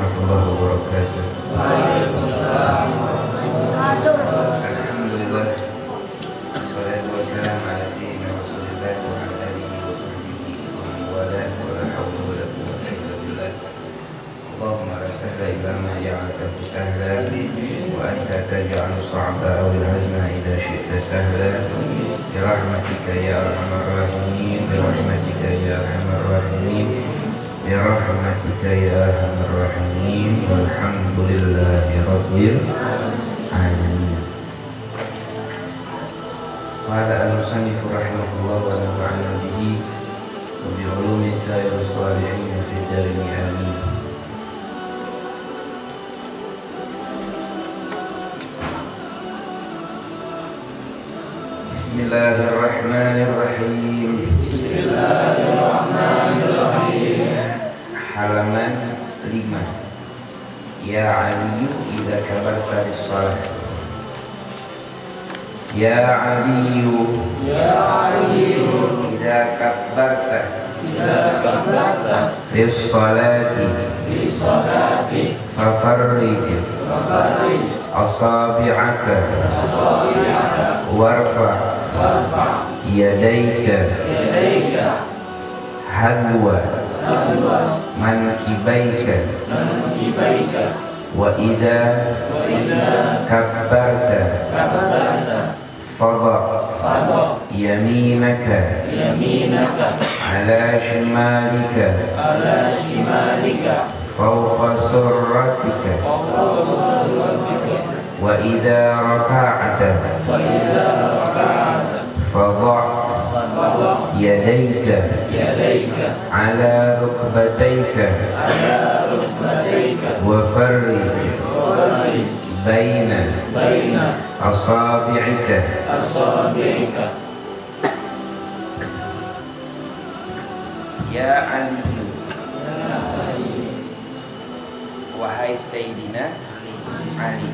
warahmatullahi wabarakatuh. Waalaikumsalam warahmatullahi wabarakatuh. Alhamdulillah. Wassalatu wassalamu ala sayyidina Rasulillah wa ala alihi wa sahbihi wa man walah wa la hawla wa la quwwata illa billah. Allahumma la sahla illa ma ja'altahu sahla wa anta taj'alu as-sa'ba aw al-hazna idza syi'ta sahla. Bi rahmatika ya arhamar rahimin, bi rahmatika ya arhamar rahimin. Ya rahmatika ya arhamar rahimin. Walhamdulillahi rabbil alamin. Qala al-musannif rahimahullah wa nafa'ana bihi wa bi ulumi sayyidis salihin fid darin amin. Bismillahirrahmanirrahim. Bismillahirrahmanirrahim. Halaman 5. Ya Ali idza kabarta lis-shalah. Ya Ali Ya Ali, idza kabarta lis-salati bis-salati fafarrij fafarrij asabi'aka asabi'aka warfa' yadayka hadwa mankibaika wa idza kabbarta fadha yaminaka ala shimalika fawqa surratika wa idza raka'ta fadha yadayka ala rukbatayka wa farrij baina asabi'ika. Ya Ali, wahai Sayyidina Ali.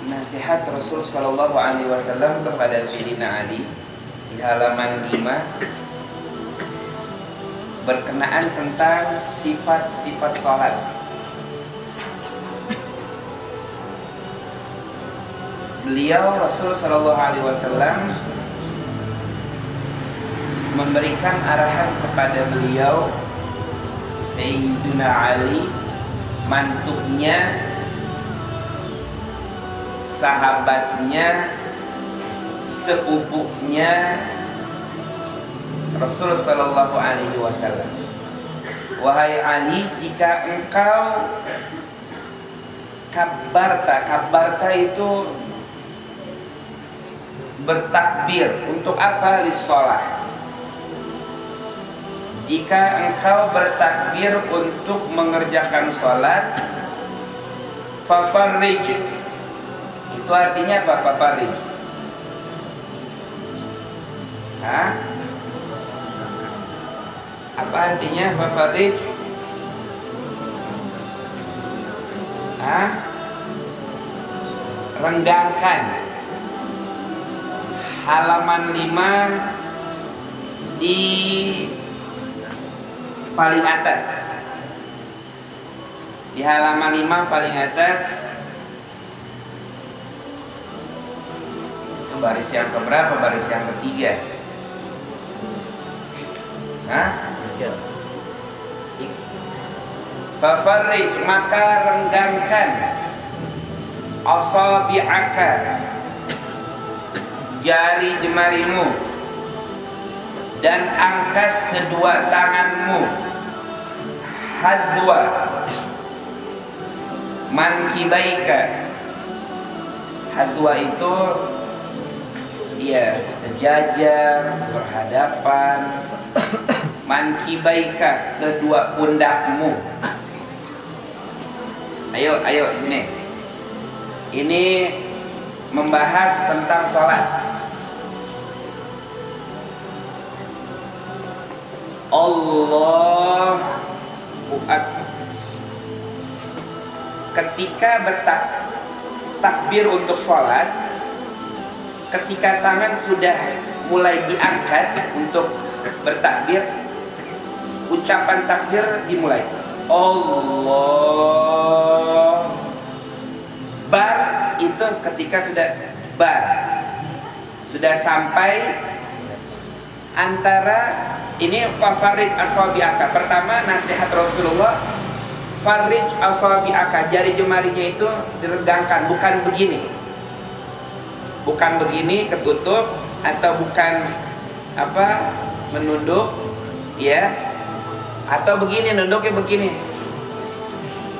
Nasihat Rasul Shallallahu Alaihi Wasallam kepada Sayyidina Ali di halaman 5 berkenaan tentang sifat-sifat sholat. Beliau Rasul Shallallahu Alaihi Wasallam memberikan arahan kepada beliau Sayyidina Ali, mantuknya, sahabatnya, sepupunya Rasul Sallallahu Alaihi Wasallam. Wahai Ali, jika engkau kabarta itu bertakbir untuk apa? Lisholat. Jika engkau bertakbir untuk mengerjakan sholat, fafarrij. Itu artinya apa? Fafarrij. Apa artinya fafarrij? Renggangkan. Halaman 5 di paling atas. Di halaman 5 paling atas. Baris yang keberapa? Baris yang ketiga. Fafarrij, maka renggangkan asabi'aka, jari jemarimu, dan angkat kedua tanganmu, hadwa mankibaika. Hadwa itu ya sejajar berhadapan, mankibaika kedua pundakmu. Ayo sini. Ini membahas tentang sholat. Allahu Akbar. Ketika bertakbir untuk sholat, ketika tangan sudah mulai diangkat untuk bertakbir, ucapan takbir dimulai. Allah bar itu ketika sudah bar, sudah sampai antara ini farid aswabiaka. Pertama nasihat Rasulullah, farij aswabiaka, jari jemarinya itu diregangkan, bukan begini. Bukan begini ketutup atau bukan apa menunduk ya, atau begini nunduknya begini.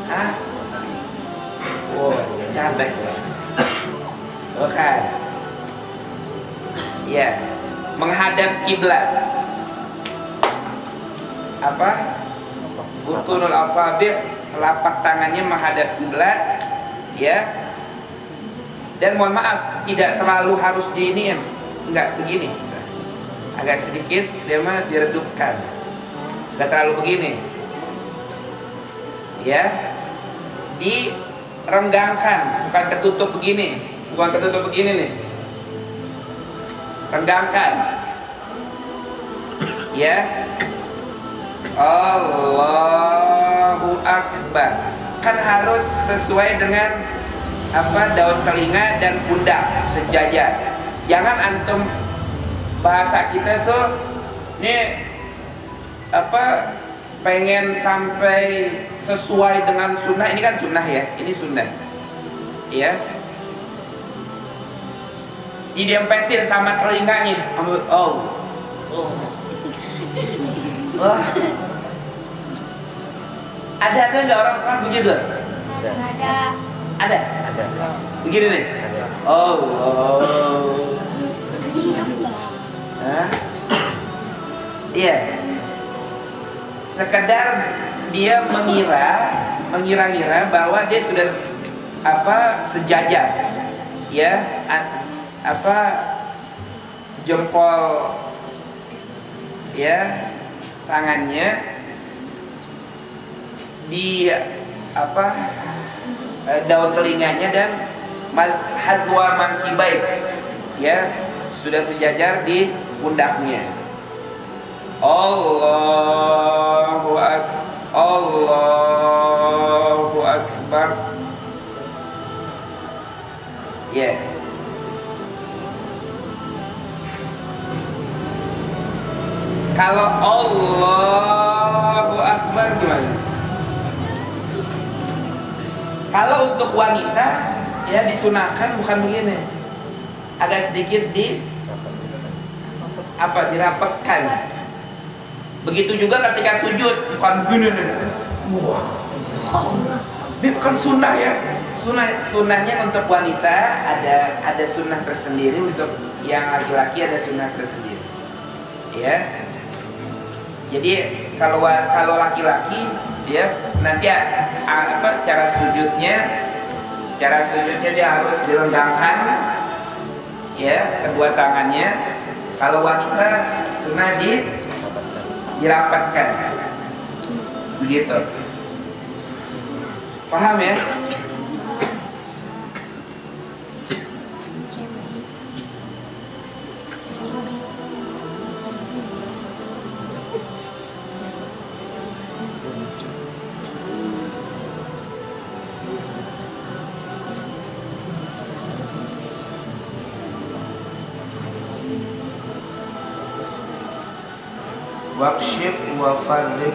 Ah, wow, cantik. Bukan. Ya, menghadap kiblat. Apa? Butunul asabi', telapak tangannya menghadap kiblat, ya. Dan mohon maaf, tidak terlalu harus diiniin, enggak begini. Agak sedikit dia mah diredupkan. Enggak terlalu begini. Ya. Direnggangkan, bukan ketutup begini. Bukan ketutup begini nih. Renggangkan. Ya. Allahu Akbar. Kan harus sesuai dengan apa, daun telinga dan pundak sejajar. Jangan antum bahasa kita tuh ini apa pengen sampai sesuai dengan sunnah. Ini kan sunnah ya, ini sunnah ya, didempetin sama telinganya. Wah, ada nggak orang salat begitu? Ada. Begini nih. Iya. Sekedar dia mengira-ngira bahwa dia sudah apa sejajar. Ya, apa jempol ya tangannya di apa daun telinganya dan hadwa mankibaik ya sudah sejajar di pundaknya. Allahu Akbar. Ya. Kalau Allahu Akbar gimana? Kalau untuk wanita ya disunahkan bukan begini, agak sedikit dirapatkan. Begitu juga ketika sujud, bukan begini nih. Wah, ini bukan sunnah ya. Sunnahnya untuk wanita ada sunnah tersendiri, untuk yang laki-laki ada sunnah tersendiri. Ya. Jadi kalau laki-laki ya nanti apa cara sujudnya dia harus direnggangkan ya kedua tangannya. Kalau wanita sunnah dirapatkan begitu. Paham ya? Wakshif wa farrik.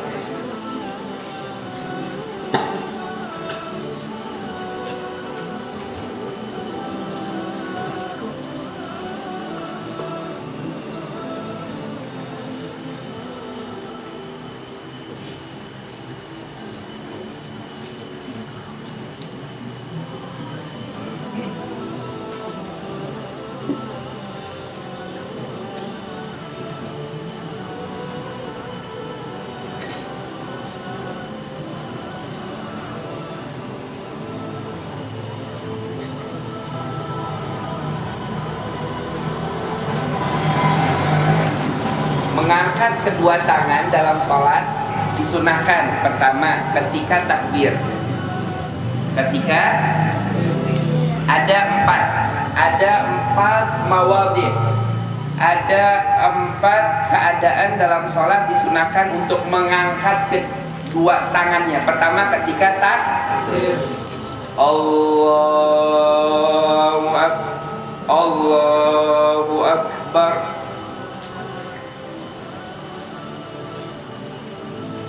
Mengangkat kedua tangan dalam sholat disunahkan pertama ketika takbir. Ketika ada empat mawadhi, ada empat keadaan dalam sholat disunahkan untuk mengangkat kedua tangannya. Pertama ketika takbir, Allahu Akbar.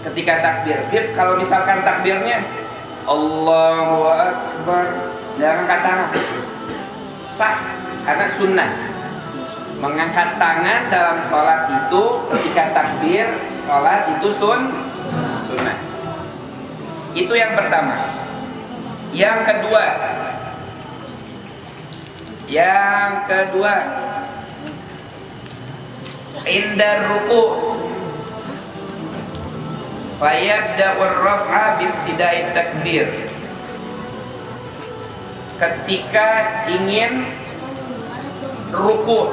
Ketika takbir, kalau misalkan takbirnya Allahu Akbar, jangan angkat tangan, sah karena sunnah. Mengangkat tangan dalam sholat itu ketika takbir sholat itu sunnah. Itu yang pertama. Yang kedua, indar ruku fayabda'ur raf'a bibtida'i takbir. Ketika ingin ruku,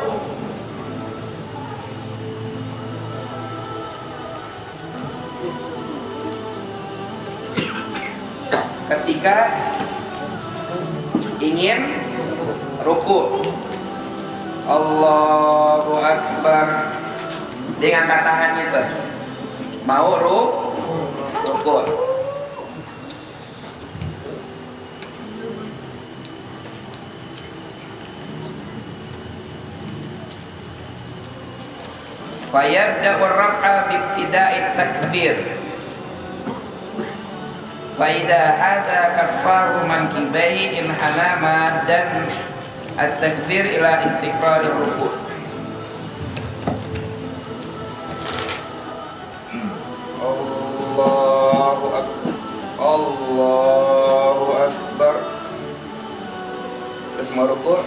Allahu Akbar, dengan angkat tangannya itu mau ruku. Fayabda'ur raf'a bibtida'i takbir. Faida hadza kaffaru mankibaihi in halama dan at-takbir ila istiqrar ruku'. Allahu Akbar. Terus mau ruku'.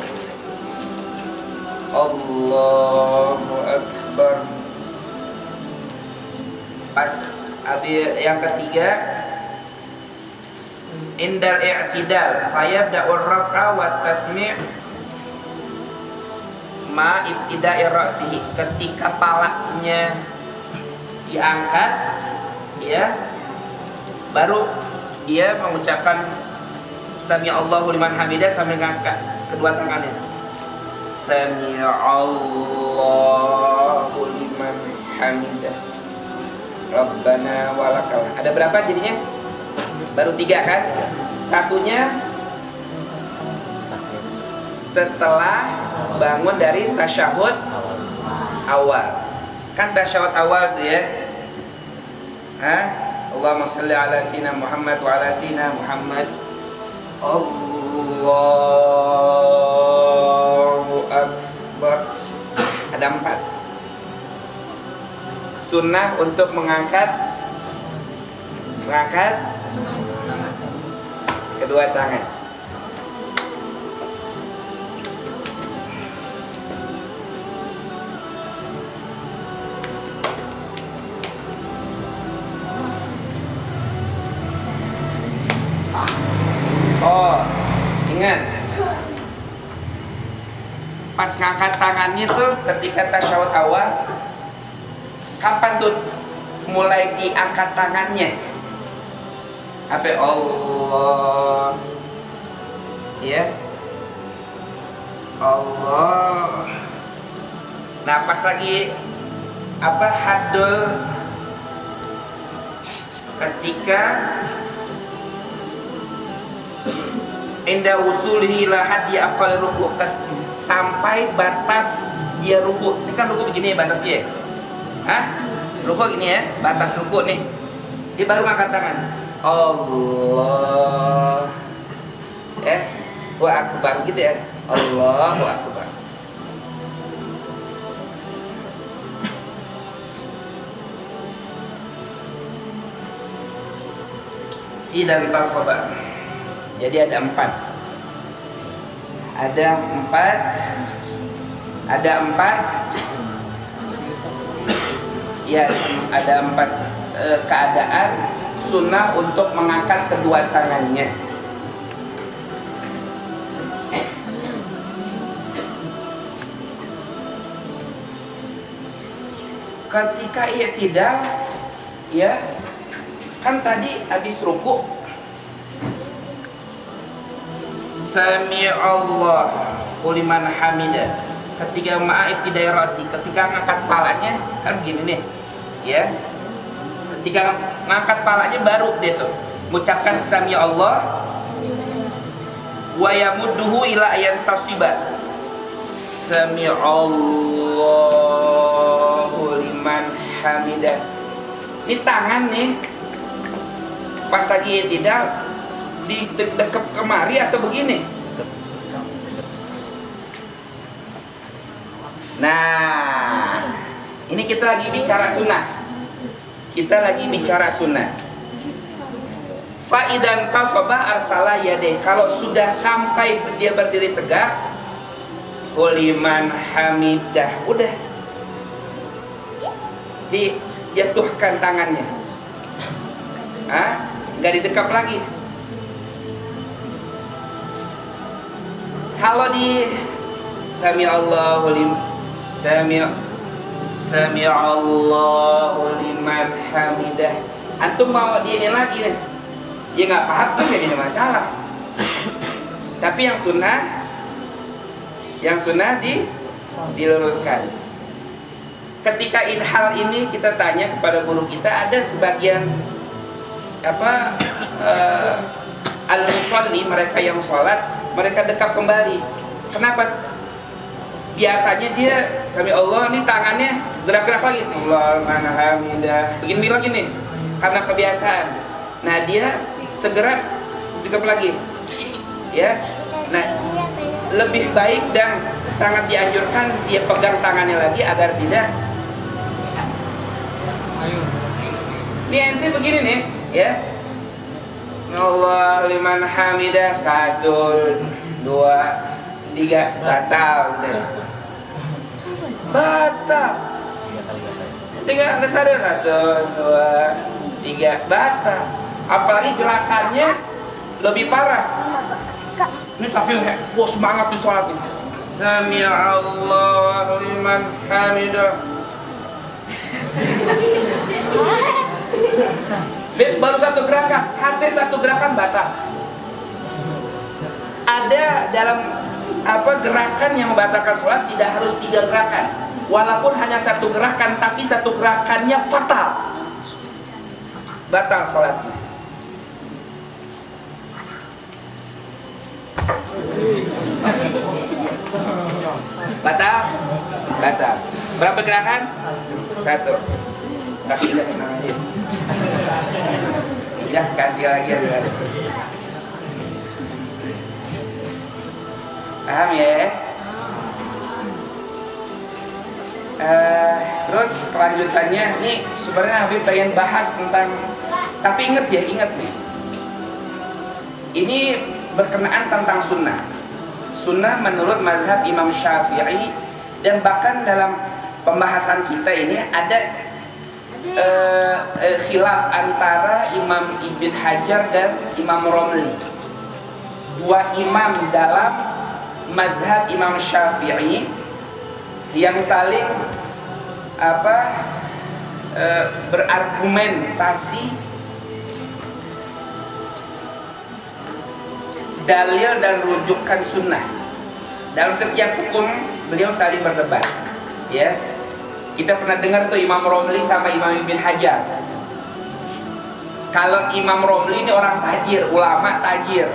Allahu Akbar. Pas yang ketiga, indal i'tidal fayabda'ur raf'a wa tasmi' ma ibtida'i ra'sihi. Ketika palanya diangkat, ya, baru dia mengucapkan Sami Allahu liman hamidah sambil mengangkat kedua tangannya. Sami Allahu liman hamidah Rabbana walakal. Ada berapa jadinya? Baru 3 kan? Satunya setelah bangun dari tasyahud awal. Kan tasyahud awal tuh ya, Allahumma sholli ala sayyidina Muhammad wa ala sayyidina Muhammad. Allahu Akbar. Ada 4. Sunnah untuk mengangkat kedua tangan. Oh, ingat, pas ngangkat tangannya tuh ketika tasyahud awal, kapan tuh mulai diangkat tangannya? Apa Allah, ya Allah. Nah pas lagi haddul, ketika inda wusulihi ila haddi aqal ruku', sampai batas dia ruku'. Ini kan ruku' begini ya batas dia. Ruku' gini ya, batas ruku' nih. Dia baru angkat tangan. Allah. Wa akbar gitu ya. Allahu akbar. Idan tasaba. Jadi ada 4. Ya, ada 4 keadaan sunnah untuk mengangkat kedua tangannya. ketika i'tidal, ya kan tadi habis ruku Sami'allahu liman hamidah. Ketika i'tidal ra'si, ketika ngangkat palanya kan begini nih, ya. Ketika ngangkat palanya baru dia tuh mengucapkan Sami'allah wa yamudduhu ila ayan tasiba. Sami'allahu liman hamidah. Ini tangan nih pas lagi i'tidal didekap kemari atau begini. Nah, ini kita lagi bicara sunnah. Kita lagi bicara sunnah. Fa'idan tasobah arsala yadeh. Kalau sudah sampai dia berdiri tegak, liman hamidah, udah dijatuhkan tangannya, nggak didekap lagi. Kalau di Sami'allahu liman hamidah, antum mau di ini lagi nih, ya nggak paham kan, nggak jadi masalah. Tapi yang sunnah diluruskan. Ketika hal ini kita tanya kepada guru kita, ada sebagian al-musalli, mereka yang sholat, mereka dekap kembali. Kenapa? Biasanya dia Sami Allah, ini tangannya gerak-gerak lagi, Allah mana hamidah, begini lagi nih, karena kebiasaan. Nah dia segera dekap lagi, ya. Nah lebih baik dan sangat dianjurkan dia pegang tangannya lagi agar tidak. Ini ente begini nih, ya. Allah liman hamidah, 1, 2, 3, batal deh. Batal. Tinggal nggak sadar, 1, 2, 3, batal. Apalagi gerakannya lebih parah. Ini saking wah semangat di sholat ini. Sami'allahu liman hamidah. Baru satu gerakan, hati satu gerakan batal. Ada dalam gerakan yang membatalkan sholat tidak harus 3 gerakan. Walaupun hanya 1 gerakan, tapi 1 gerakannya fatal, batal sholatnya. Batal. Berapa gerakan? 1. Kaki tidak senang aja. Ya, ganti lagi ya. Paham ya? Terus selanjutnya nih, sebenarnya Habib pengen bahas tentang, tapi inget nih. Ini berkenaan tentang sunnah. Sunnah menurut mazhab Imam Syafi'i, dan bahkan dalam pembahasan kita ini ada khilaf antara Imam Ibn Hajar dan Imam Romli, 2 imam dalam mazhab Imam Syafi'i yang saling berargumentasi dalil dan rujukan sunnah. Dalam setiap hukum beliau saling berdebat, ya. Kita pernah dengar tuh Imam Romli sama Imam Ibn Hajar. Kalau Imam Romli ini orang tajir, ulama tajir,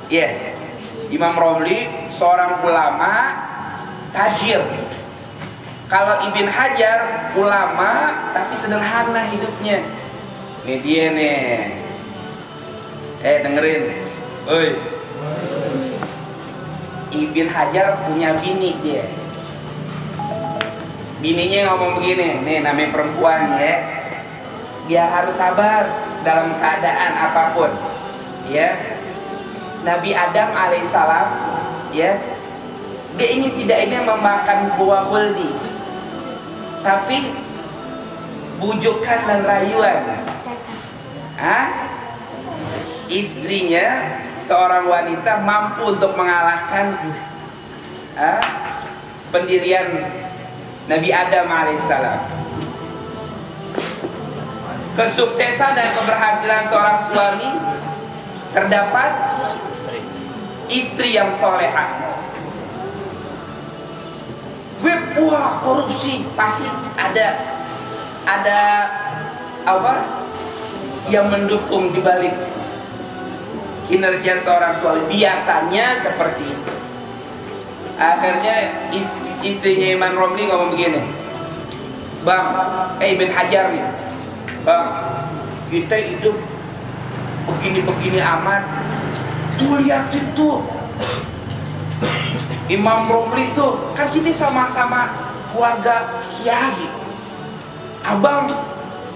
ya. Imam Romli seorang ulama tajir. Kalau Ibn Hajar ulama tapi sederhana hidupnya. Ini dia nih. Dengerin. Oi. Ibn Hajar punya bini dia. Bininya ngomong begini, nih namanya perempuan ya. Dia harus sabar dalam keadaan apapun. Ya. Nabi Adam alaihissalam, ya. Dia tidak ingin memakan buah khuldi, tapi bujukan dan rayuan. Istrinya seorang wanita mampu untuk mengalahkan pendirian Nabi Adam alaihissalam. kesuksesan dan keberhasilan seorang suami terdapat istri yang solehah. Wah, korupsi pasti ada apa yang mendukung dibalik kinerja seorang suami, biasanya seperti itu. Akhirnya istrinya Imam Romli ngomong begini, Bang, Ibn Hajar nih, Bang, kita hidup begini-begini amat. Tuh liatin tuh Imam Romli tuh, kan kita sama-sama keluarga kiai. Abang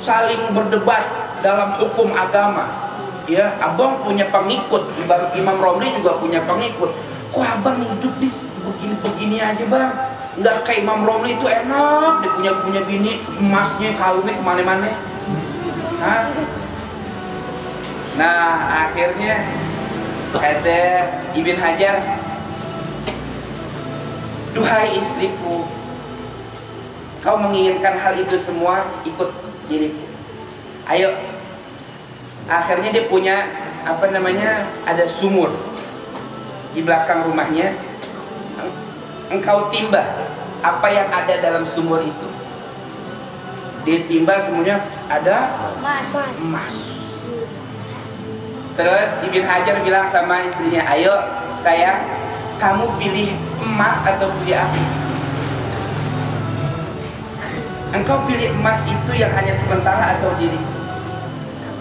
saling berdebat dalam hukum agama, ya. Abang punya pengikut, Imam Romli juga punya pengikut. Kok abang hidup di begini-begini aja, Bang? Nggak kayak Imam Romli itu enak, dia punya bini, emasnya, kalungnya kemana-mana. Hah? Nah, akhirnya kata Ibn Hajar, duhai istriku, kau menginginkan hal itu semua, ikut diriku. Ayo. Akhirnya dia punya ada sumur di belakang rumahnya. Engkau timba apa yang ada dalam sumur itu. Dia timba semuanya ada emas. Terus Ibn Hajar bilang sama istrinya, ayo sayang, kamu pilih emas atau pilih apa? Engkau pilih emas itu yang hanya sementara atau diri?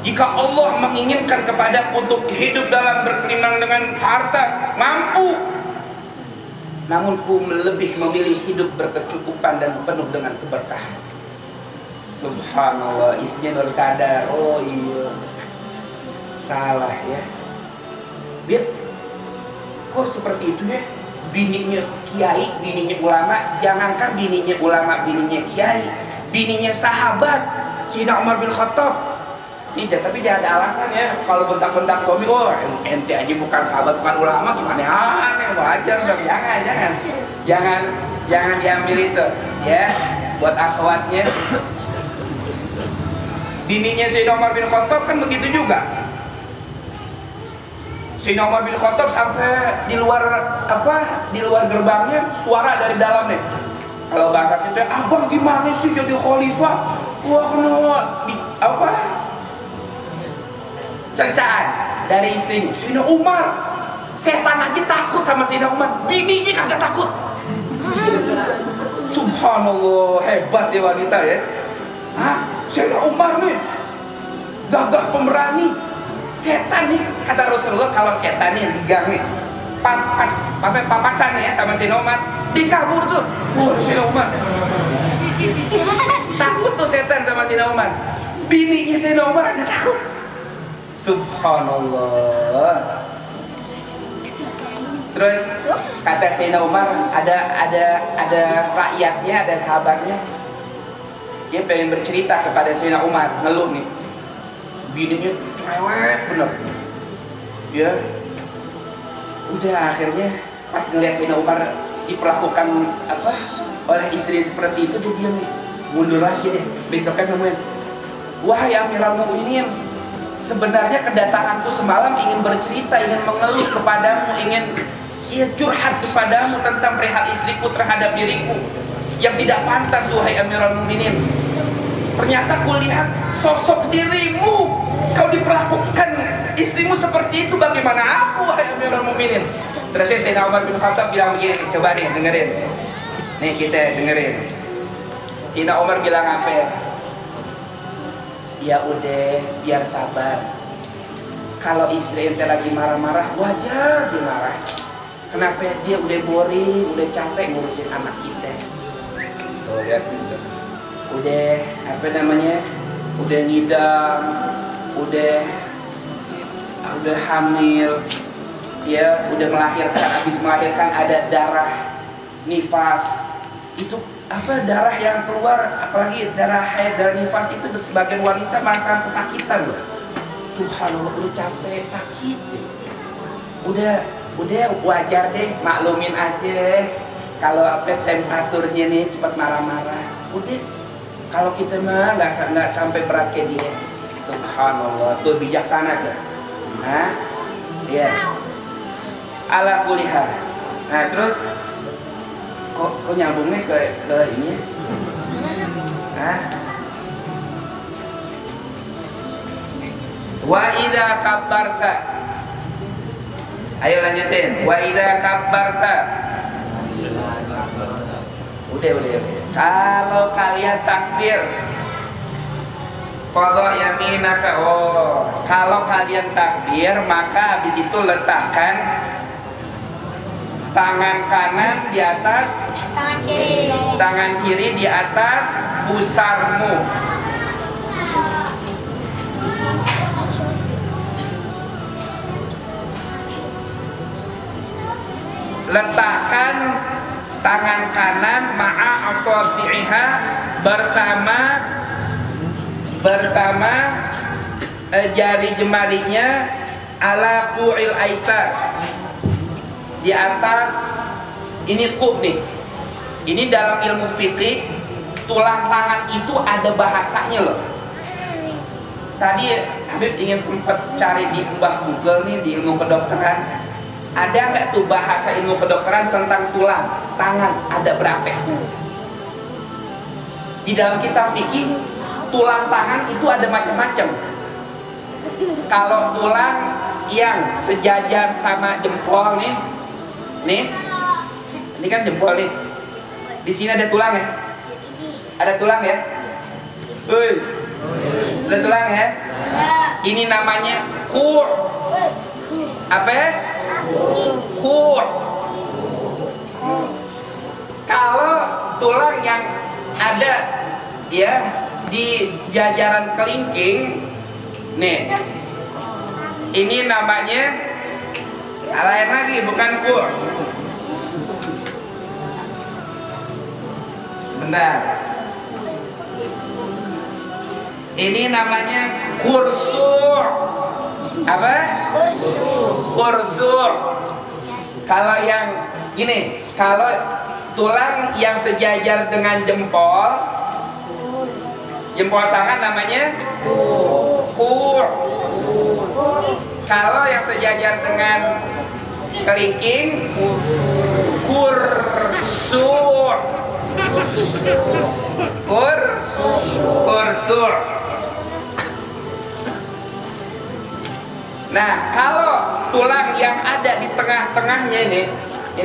Jika Allah menginginkan kepadaku untuk hidup dalam berkelimang dengan harta, mampu. Namun ku lebih memilih hidup berkecukupan dan penuh dengan keberkahan. Subhanallah, istrinya baru sadar, oh iya, salah ya. Biar kok seperti itu ya? Bininya kiai, bininya ulama, jangankan bininya ulama, bininya kiai, bininya sahabat, Sayyidina Umar bin Khattab. Ini tapi jangan ada alasan ya, kalau bentak-bentak suami, oh ente aja bukan sahabat, bukan ulama, gimana aneh, wajar dong, jangan diambil itu ya. Buat akhwatnya, bininya Sayyidina Umar bin Khattab kan begitu juga. Sayyidina Umar bin Khattab sampai di luar gerbangnya, suara dari dalam nih. Kalau bahasa kita, abang gimana sih jadi khalifah? Wah, cercaan dari istrinya. Sayyidina Umar, setan aja takut sama Sayyidina Umar, bininya kagak takut. Subhanallah, hebat ya wanita ya. Hah? Sayyidina Umar nih gagah pemberani. Setan nih, kata Rasulullah, kalau setan nih di gang nih papasan ya sama Sayyidina Umar, dikabur tuh. Wah, Sayyidina Umar takut tuh setan sama Sayyidina Umar. Bininya Sayyidina Umar agak takut. Subhanallah. Terus kata Sayyidina Umar, ada rakyatnya, ada sahabatnya. Dia pengen bercerita kepada Sayyidina Umar, ngeluh nih. Bininya cerewet bener. Ya. Udah akhirnya pas ngeliat Sayyidina Umar diperlakukan oleh istri seperti itu, dia diam nih. Mundur lagi deh. Besoknya ngomongin, wahai Amirul Mukminin, sebenarnya kedatanganku semalam ingin bercerita, ingin mengeluh kepadamu, ingin curhat kepadamu tentang perihal istriku terhadap diriku yang tidak pantas, wahai Amirul Mukminin. Ternyata kulihat sosok dirimu, kau diperlakukan istrimu seperti itu, bagaimana aku, wahai Amirul Mukminin? Terus Sayyidina Umar bin Khattab bilang begini, coba nih dengerin. Nih kita dengerin. Sayyidina Umar bilang apa ya? Ya udah, biar sabar. Kalau istri ente lagi marah-marah, wajar dia marah. Kenapa? Dia udah boring, udah capek ngurusin anak kita. Tuh lihat, udah udah ngidam, udah hamil, ya udah melahirkan, habis melahirkan ada darah nifas. Itu darah yang keluar, apalagi darah haid, darah nifas itu sebagian wanita merasakan kesakitan loh. Subhanallah, udah capek, sakit. Udah wajar deh, maklumin aja. Kalau temperaturnya nih cepat marah-marah. Udah, Kalau kita mah nggak sampai berat kayak dia. Subhanallah, tuh bijaksana kan? Nah, ya. Ala kulihal. Nah terus kok nyambungnya ke ini? Nah, wa idza kabbarta. Ayo lanjutin. Wa idza kabbarta. Udah. Kalau kalian takbir, fadha yaminaka. Oh, kalau kalian takbir, maka habis itu letakkan tangan kanan di atas, tangan kiri di atas pusarmu. Letakkan tangan kanan ma'a asabi'iha bersama jari jemarinya ala ku'il aisar, di atas ini ku nih. Ini dalam ilmu fikih tulang tangan itu ada bahasanya loh. Tadi Habib ingin sempat cari di mbah Google nih di ilmu kedokteran. Ada nggak tuh bahasa ilmu kedokteran tentang tulang tangan? Ada berapa? Di dalam kitab fikih tulang tangan itu ada macam-macam. Kalau tulang yang sejajar sama jempol nih, ini kan jempol nih. Di sini ada tulang ya? Ada tulang ya? Ada tulang ya? Ini namanya kur. Apa ya? Kur. Kalau tulang yang ada ya di jajaran kelingking, nih, ini namanya lain lagi, bukan kur. Bentar. Ini namanya kursur. Apa? Kursur. Kalau yang gini, kalau tulang yang sejajar dengan jempol tangan namanya kur. Kalau yang sejajar dengan kelingking kursur. Kursur. Nah, kalau tulang yang ada di tengah-tengahnya ini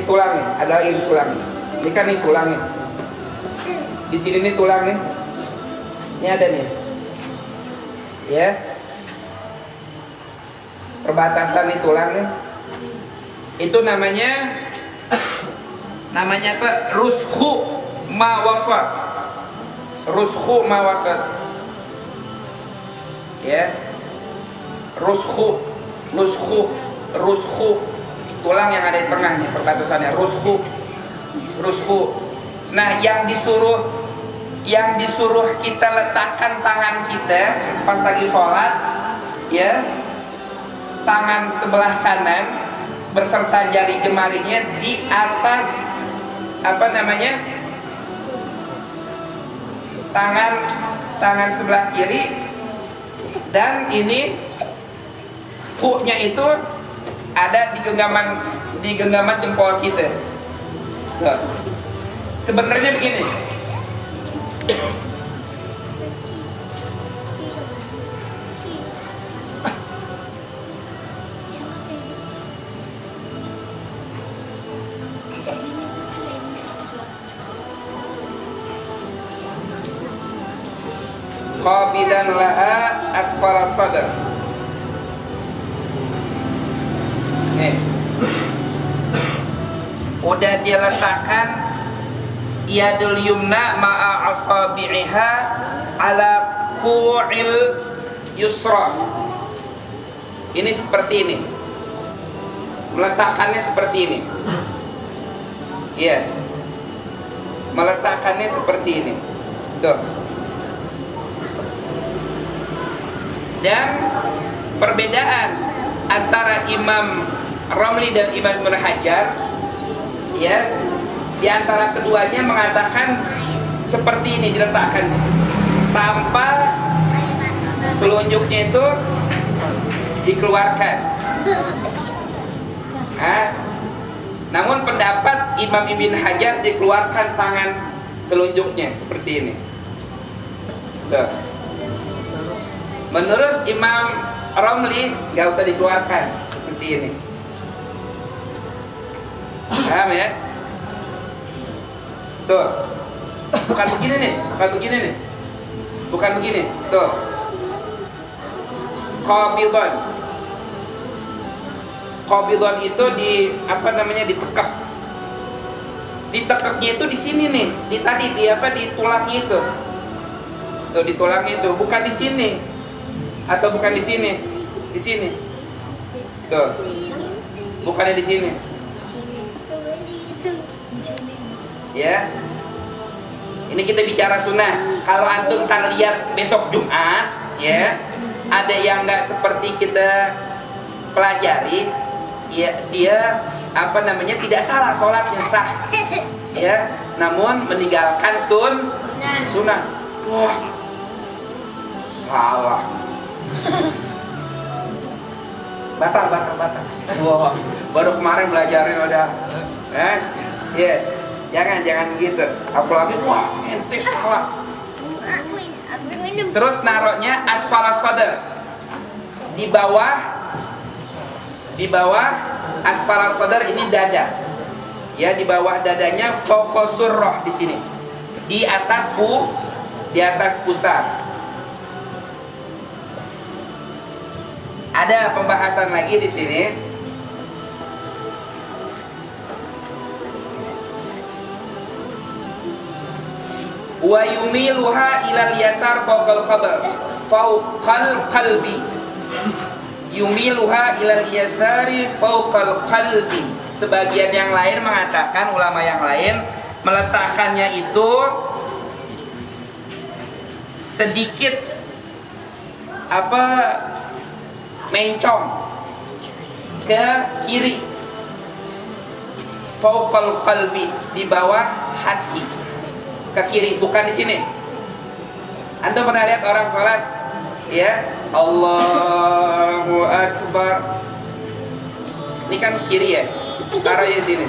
tulang nih, ada ini tulang. Ini kan ini tulang nih. Di sini nih tulang nih. Ini ada nih. Ya. Perbatasan nih tulang nih. Itu namanya apa? Rushu mawasat. Rushu mawasat. Ya. Rushu tulang yang ada di tengah nih perbatasannya. Rushu. Nah, yang disuruh kita letakkan tangan kita pas lagi sholat, ya, tangan sebelah kanan beserta jari jemarinya di atas tangan sebelah kiri, dan ini ku-nya itu ada di genggaman jempol kita. Tuh. Sebenarnya begini. Qabidan laha asfala sadar. Nih. Udah dia letakkan yadul yumna ma'a asabi'iha ala ku'il yusra. Ini seperti ini. Meletakkannya seperti ini. Iya. Meletakkannya seperti ini. Tuh. Dan perbedaan antara Imam Ramli dan Imam Ibnu Hajar, ya, di antara keduanya mengatakan seperti ini diletakkan. tanpa telunjuknya itu dikeluarkan. Namun pendapat Imam Ibn Hajar dikeluarkan tangan telunjuknya seperti ini. Tuh. Menurut Imam Romli nggak usah dikeluarkan seperti ini. Paham ya? Tuh. Bukan begini nih, bukan begini nih. Bukan begini. Tuh. Qabidon. Qabidon itu ditekap. Ditekapnya itu di sini nih, di tulangnya itu. Tuh, di tulangnya itu, bukan di sini. Atau bukan di sini. Di sini. Tuh. Bukannya di sini. Ya. Ini kita bicara sunnah. Kalau antum ntar lihat besok Jumat, ya, ada yang nggak seperti kita pelajari, ya dia tidak salah, sholatnya sah, ya, namun meninggalkan sunnah. Wah, salah. Batal. Wah, baru kemarin belajarin udah, ya, jangan gitu. Apalagi wah, ente salah. Terus naruhnya asfala sadar, di bawah asfala sadar ini dada, ya, di bawah dadanya fauqa surrah di sini, di atas pusar. Ada pembahasan lagi di sini. Wa yumiluha ilal yasar fauqal qalbi. Yumiluha ilal yasari fauqal qalbi. Sebagian yang lain mengatakan, ulama yang lain meletakkannya itu sedikit mencong ke kiri, fauqal qalbi, di bawah hati, ke kiri, bukan di sini. Antum pernah lihat orang sholat, ya, Allahu Akbar, ini kan kiri ya, taruhnya di sini.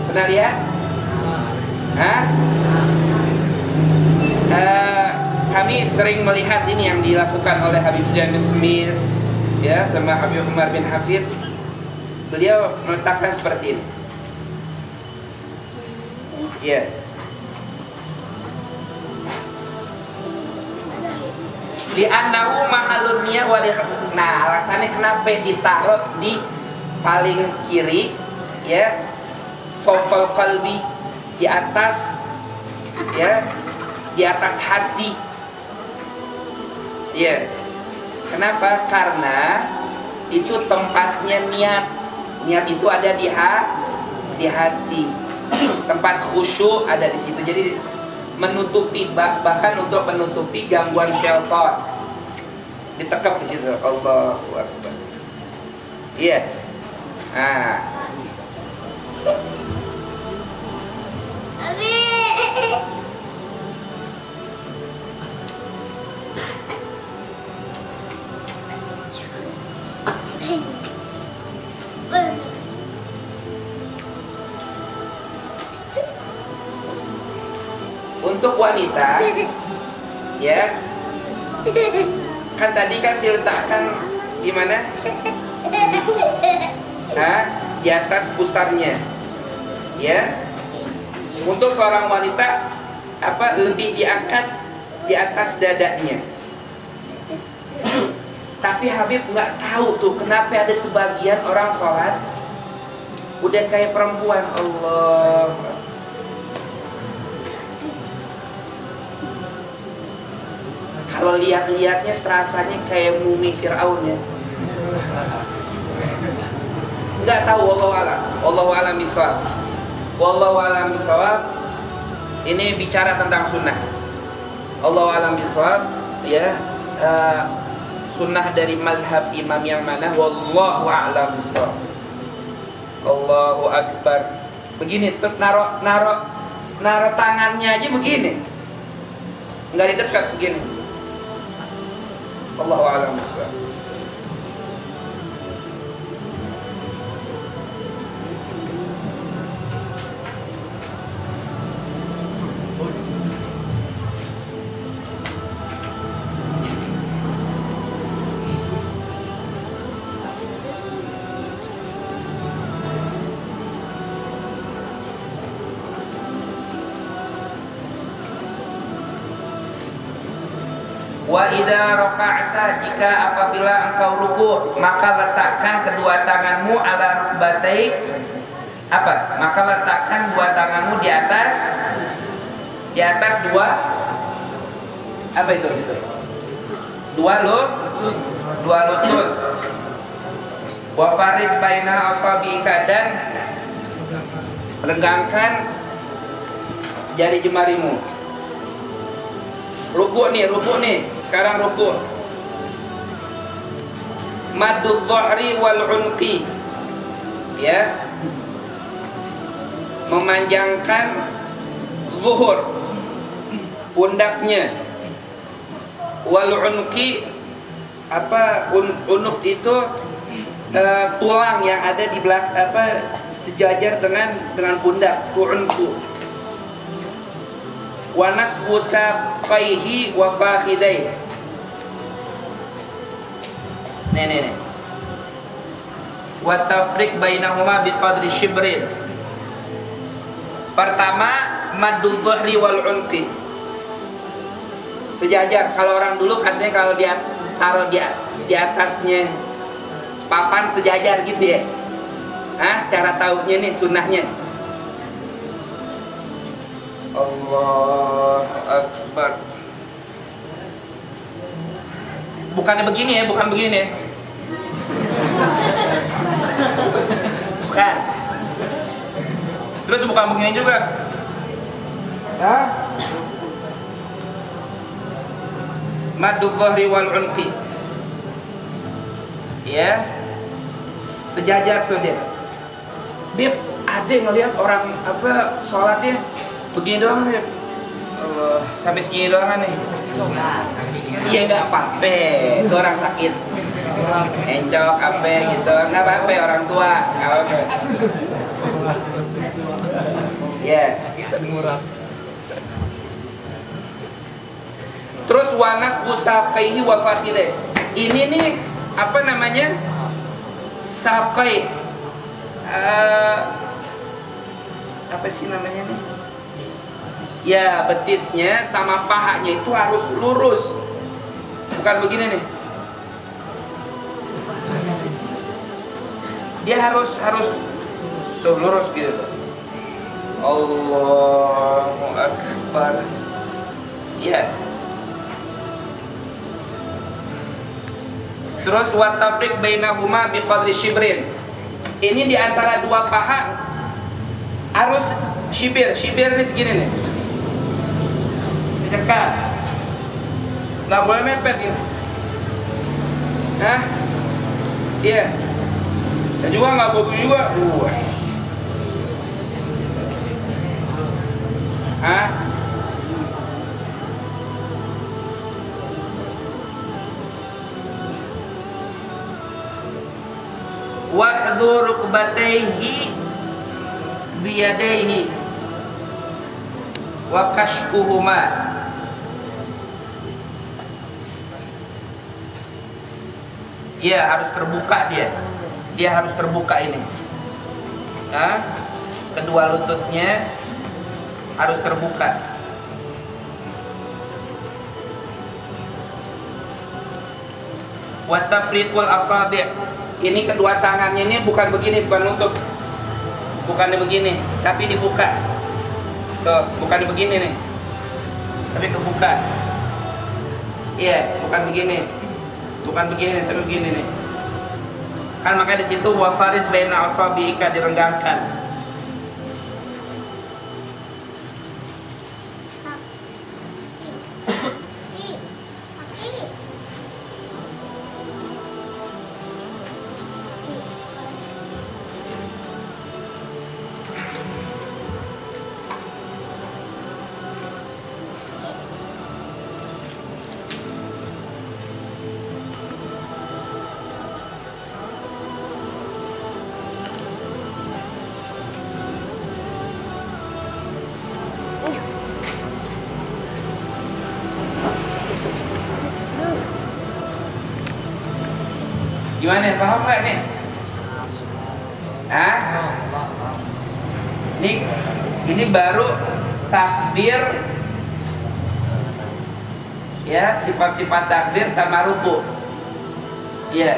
Pernah lihat? Kami sering melihat ini yang dilakukan oleh Habib Zain bin Smir, ya, sama Habib Umar bin Hafid. Beliau meletakkan seperti ini, ya. Di annahu mahalun niyah wal. Nah, alasannya kenapa ditaruh di paling kiri, ya, fauqal qalbi, di atas, ya, di atas hati, ya. Kenapa? Karena itu tempatnya niat. Niat itu ada di hati. Tempat khusyuk ada di situ. Jadi menutupi, bahkan untuk menutupi gangguan syaitan, ditekap di situ. Allahu Akbar. Iya. Untuk wanita, ya, kan tadi kan diletakkan di mana? Di atas pusarnya, ya. Untuk seorang wanita lebih diangkat di atas dadanya. Tapi Habib nggak tahu tuh kenapa ada sebagian orang sholat udah kayak perempuan. Allah. Kalau lihat-lihatnya serasanya kayak mumi Fir'aun, ya. Nggak tahu, wallahu a'lam bishawab. Wallahu a'lam bishawab. Ini bicara tentang sunnah. Wallahu a'lam bishawab, ya. Sunnah dari mazhab imam yang mana? Wallahu a'lam bishawab. Allahu Akbar. Begini, naruh naruh tangannya aja begini, nggak di dekat begini. Allahu a'lam bishawab. Wa idza raka'ta, jika apabila engkau ruku, maka letakkan kedua tanganmu ala rukbatai. Apa? Maka letakkan dua tanganmu di atas dua, apa itu situ? Dua lutut. Wa farid baina asabiika, dan renggangkan jari jemarimu. Ruku nih. Sekarang ruku. Maddu dhahri wal unqi. Ya. Memanjangkan zuhur, pundaknya. Wal unqi, apa unuk itu tulang yang ada di belakang, sejajar dengan pundak, unqu. Wa nasbu saqaihi wa fakhidai. Nih. Wa tafriq bainahuma biqadri shibrin. Pertama, maddu dhahri wal unqi. Sejajar. Kalau orang dulu katanya kalau dia taruh di atasnya papan sejajar gitu ya. Cara tahunya nih sunnahnya. Allahu Akbar. Bukannya begini ya, bukan begini ya. Bukan. Terus bukan begini juga. Maddu dhahri wal unqi. Ya. Sejajar tuh dia. Bib, ada ngelihat orang sholatnya begini doang nih. Allah, sampai segini doang nih. Iya nggak apa-apa, itu orang sakit, encok apa gitu, nggak apa-apa, orang tua nggak apa-apa. Ya. Terus wanas busaqaihi wa fakhidai. Ini nih apa namanya? Saqai. Apa sih namanya nih? Ya, betisnya sama pahanya itu harus lurus. Bukan begini nih. Dia harus tuh lurus gitu tuh. Allahu Akbar. Ya. Terus wa tafriq bainahuma biqadri shibrin. Ini di antara dua paha harus shibir ini segini nih. Dekat. Nggak boleh mepet ini. Iya. Dan juga nggak boleh juga. Wahdhu rukbatayhi biyadayhi wa kashfuhuma. Ya, harus terbuka dia. Dia harus terbuka ini. Kedua lututnya harus terbuka. Wa tafriqul asabi'. Ini kedua tangannya ini bukan begini, bukan nutup. Bukannya begini, tapi dibuka. Tuh, bukan begini nih. Tapi kebuka. Iya, bukan begini. Bukan begini nih, tapi begini nih. Kan makanya di situ wa farid baina asabiika, direnggangkan. Gimana, paham nggak nih? Hah? Ini baru takbir, ya, sifat-sifat takbir sama ruku. Ya.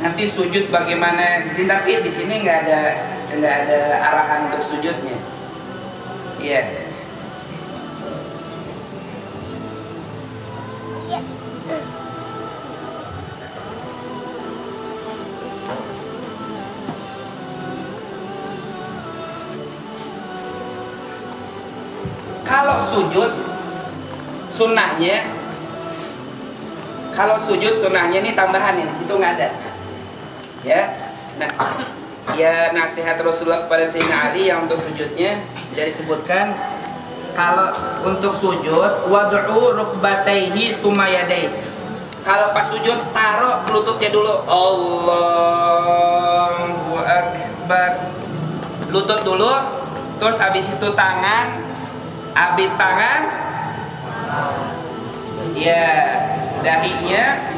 Nanti sujud bagaimana di sini, tapi di sini nggak ada arahan untuk sujudnya. Ya. Kalau sujud sunnahnya, ini tambahan ini, situ nggak ada. Ya, nah, ya nasihat Rasulullah kepada Sayyidina Ali yang untuk sujudnya jadi disebutkan, kalau untuk sujud wad'u rukbataihi tsumma yadaihi. Kalau pas sujud taruh lututnya dulu. Allahu akbar. Lutut dulu, terus habis itu tangan. Habis tangan, ya, dahinya,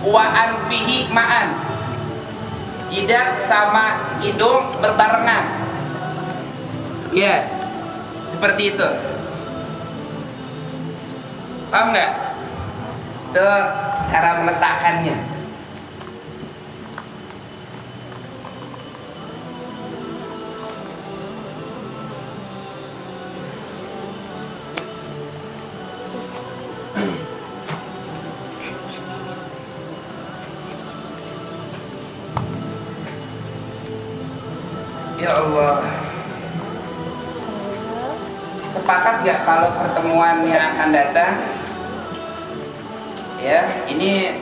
wa anfihi ma'an, jidat sama hidung berbarengan, ya, seperti itu. Paham nggak? Itu cara meletakkannya. Ya Allah, sepakat gak kalau pertemuan yang akan datang, ya, ini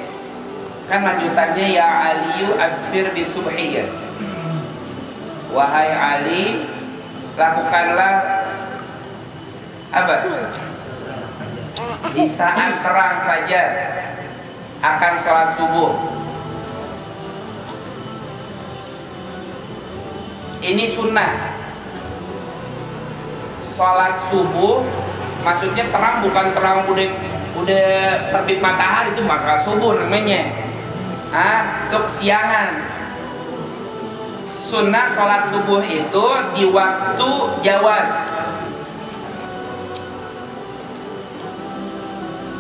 kan lanjutannya, ya Aliyu asfir bisubhi, ya, wahai Ali, lakukanlah apa? Di saat terang fajar akan sholat subuh. Ini sunnah. Sholat subuh maksudnya terang, bukan terang udah terbit matahari, itu maka subuh namanya. Itu kesiangan. Sunnah sholat subuh itu di waktu jawaz.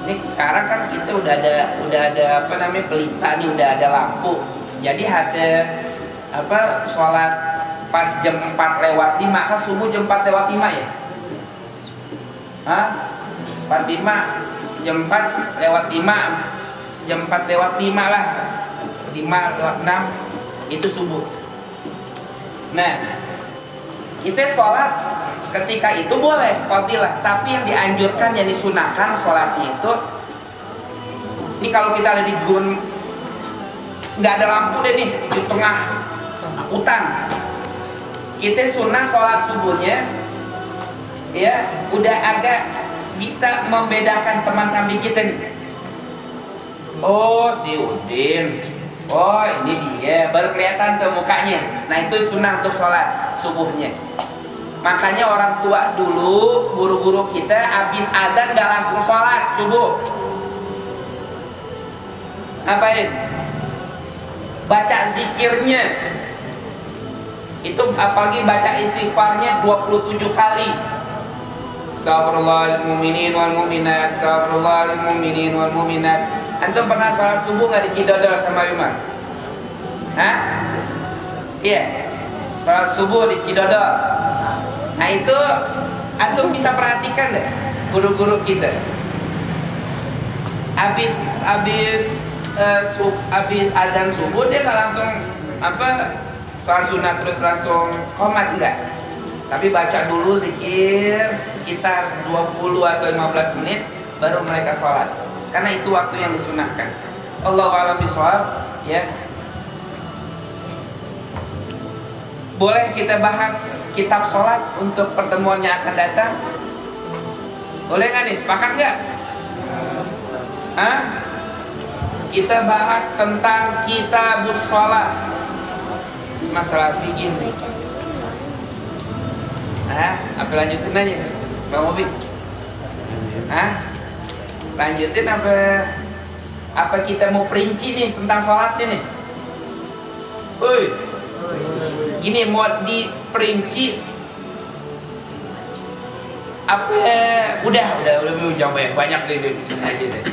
Ini sekarang kan kita udah ada apa namanya, pelita nih, udah ada lampu. Jadi ada apa, sholat pas jam 4:05, kan subuh jam 4:05 ya? 45, jam 4:05, jam 4:05 lah, 5:06 itu subuh. Nah, kita sholat ketika itu boleh fadilah, tapi yang dianjurkan, yang disunahkan sholatnya itu, ini kalau kita ada di gun, nggak ada lampu deh nih, di tengah hutan, kita sunnah sholat subuhnya, ya, udah agak bisa membedakan teman samping kita nih. Oh, si Udin, oh ini dia, baru kelihatan tuh mukanya. Nah, itu sunnah untuk sholat subuhnya. Makanya orang tua dulu, guru-guru kita, habis adzan gak langsung sholat subuh. Ngapain? Baca zikirnya. Itu apalagi baca istighfarnya 27 kali. Astagfirullahal mu'minin wal mu'minat, astagfirullahal mu'minin wal mu'minat. Antum pernah sholat subuh gak di Cidodol sama Imam? Hah? Iya. Sholat subuh di Cidodol. Nah, itu antum bisa perhatikan deh guru-guru kita. Habis azan subuh dia nggak langsung apa sholat sunat terus langsung qomat, enggak. Tapi baca dulu zikir sekitar 20 atau 15 menit baru mereka sholat. Karena itu waktu yang disunahkan. Allahu a'lam bishawab, ya. Boleh kita bahas kitab sholat untuk pertemuan yang akan datang? Boleh nggak nih? Sepakat nggak? Kita bahas tentang kitabus sholat, masalah fikih nih. Apa lanjutin aja, Bang Obi? Lanjutin apa Apa kita mau perinci nih tentang sholatnya nih? Gini mau diperinci apa? Udah jangan banyak deh aja deh.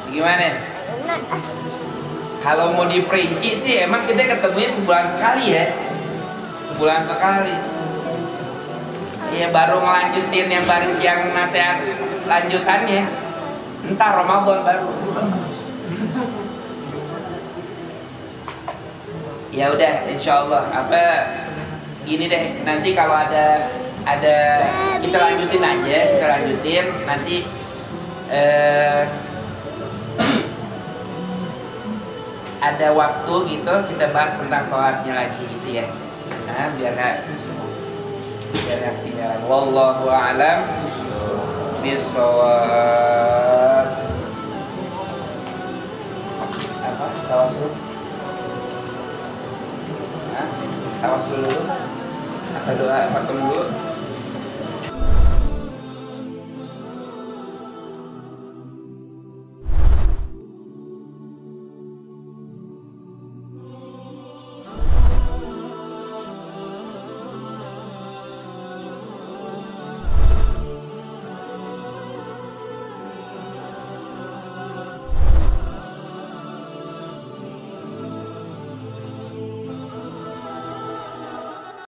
Gimana? Kalau mau diperinci sih emang kita ketemunya sebulan sekali ya. Sebulan sekali. Ya baru ngelanjutin yang baris yang nasihat lanjutannya. Entar Ramadan baru. Ya udah, insyaallah apa gini deh, nanti kalau ada kita lanjutin nanti ada waktu gitu kita bahas tentang sholatnya lagi gitu ya. Nah, biar ketinggalan. Wallahu a'lam bishawab. Apa? Tawasul? Tawasul dulu. Apa doa? Apa dulu?